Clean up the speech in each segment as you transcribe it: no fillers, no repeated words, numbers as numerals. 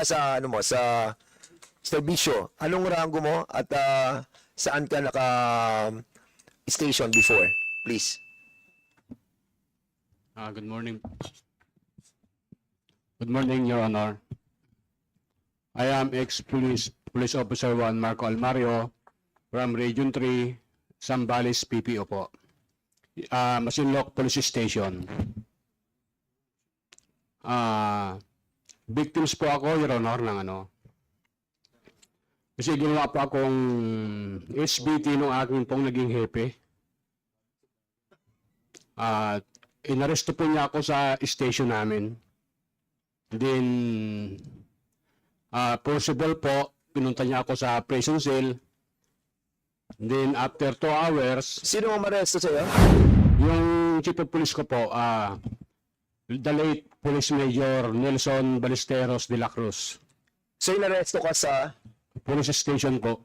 sa ano mo, sa serbisyo, anong rango mo at saan ka naka-station before? Please. Good morning. Good morning, Your Honor. I am ex-Police Officer 1 Marco Almario from Region 3, Zambales, PPO po. Masinloc Police Station. Victims po ako, Your Honor, ng ano. Kasi ginawa po akong SBT nung aking pong naging hepe. Inaresto po niya ako sa station namin. Then, possible po, pinunta niya ako sa prison cell. Then, after 2 hours, Sino ang maresto sa'yo? yung chief of police ko po, the late Police Major Nelson Ballesteros de la Cruz. So, inaresto ka sa... Police station po.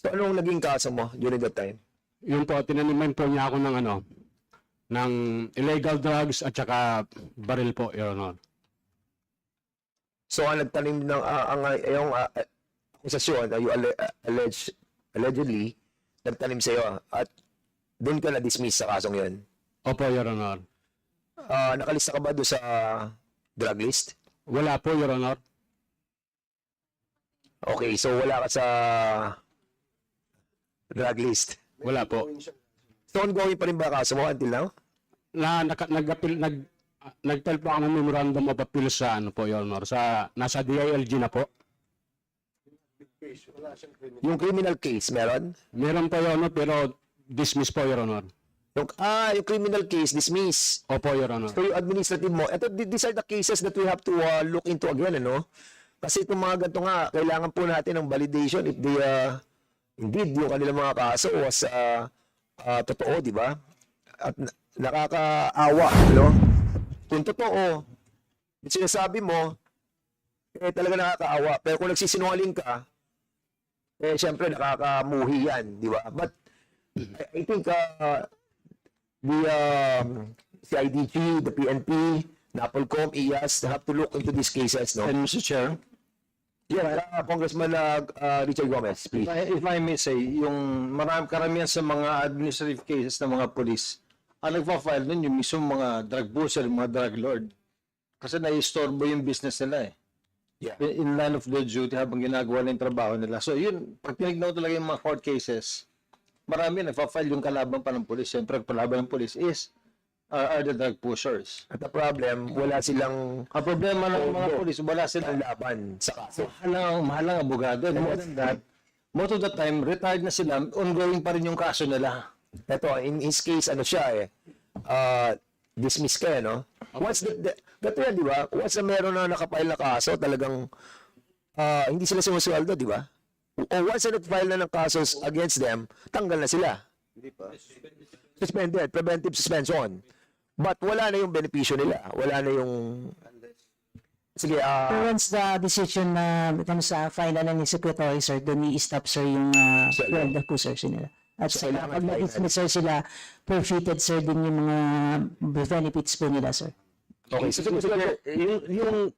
So, anong naging kaso mo during that time? Yun po, tinaniman po niya ako ng ano, ng illegal drugs at saka baril po, Your Honor. So, ang nagtanim ng yung akusasyon, you allegedly nagtanim sa'yo at doon ka na-dismiss sa kasong yun. Opo, Your Honor. Nakalista ka ba doon sa drug list? Wala po, Your Honor. Okay, so wala ka sa drug list. Wala po. So, ongoing pa rin ba kaso mo until now? Nag-file po ako ng memorandum of appeal sa ano po, Your Honor, sa nasa DILG na po. Yung criminal case, meron? Meron po, Your Honor, pero dismiss po, Your Honor. Yung criminal case, dismiss. Opo, Your Honor. So, yung administrative mo, these are the cases that we have to look into again, ano? Kasi itong mga ganito nga, kailangan po natin ng validation if they, indeed, yung kanilang mga kaso was totoo, di ba? At nakakaawa, ano? Kung totoo, yung sinasabi mo, talaga nakakaawa. Pero kung nagsisinungaling ka, syempre nakakamuhi yan, di ba? But I think the CIDG, the PNP, NAPOLCOM, IAS, they have to look into these cases, no? And Mr. Chair, Yeah, Congressman Richard Gomez, please. if I may say, yung karamihan sa mga administrative cases ng mga police, ang nagpa-file nun yung mismo mga drug pusher, mga drug lord. Kasi nai-storbo yung business nila eh. Yeah. In line of their duty habang ginagawa na yung trabaho nila. So yun, pag tinignan ko talaga yung mga court cases, marami nagpa-file yung kalaban pa ng police. Siyempre, ang kalaban ng police is are the drug pushers. At the problem, wala silang Ang problema ng mga police, wala silang laban sa kaso. mahalang abogado. And more than that, most of the time, retired na sila, ongoing pa rin yung kaso nila. Ito, in his case, ano siya dismiss ka, no? Once gato yan, di ba? Once na meron na nakapile na kaso, talagang hindi sila sumusweldo, di ba? O once na nag-file na ng kasos against them, tanggal na sila. Hindi pa. Suspended, preventive suspension. But wala na yung benepisyo nila. Wala na yung... Sige, So once the decision na becomes final ng secretary, sir, then i-stop, sir, yung the accusers nila. At So, sir, kailangan pag na-dismiss, sir, sila, forfeited, sir, din yung mga benefits po nila, sir. okay, so, yung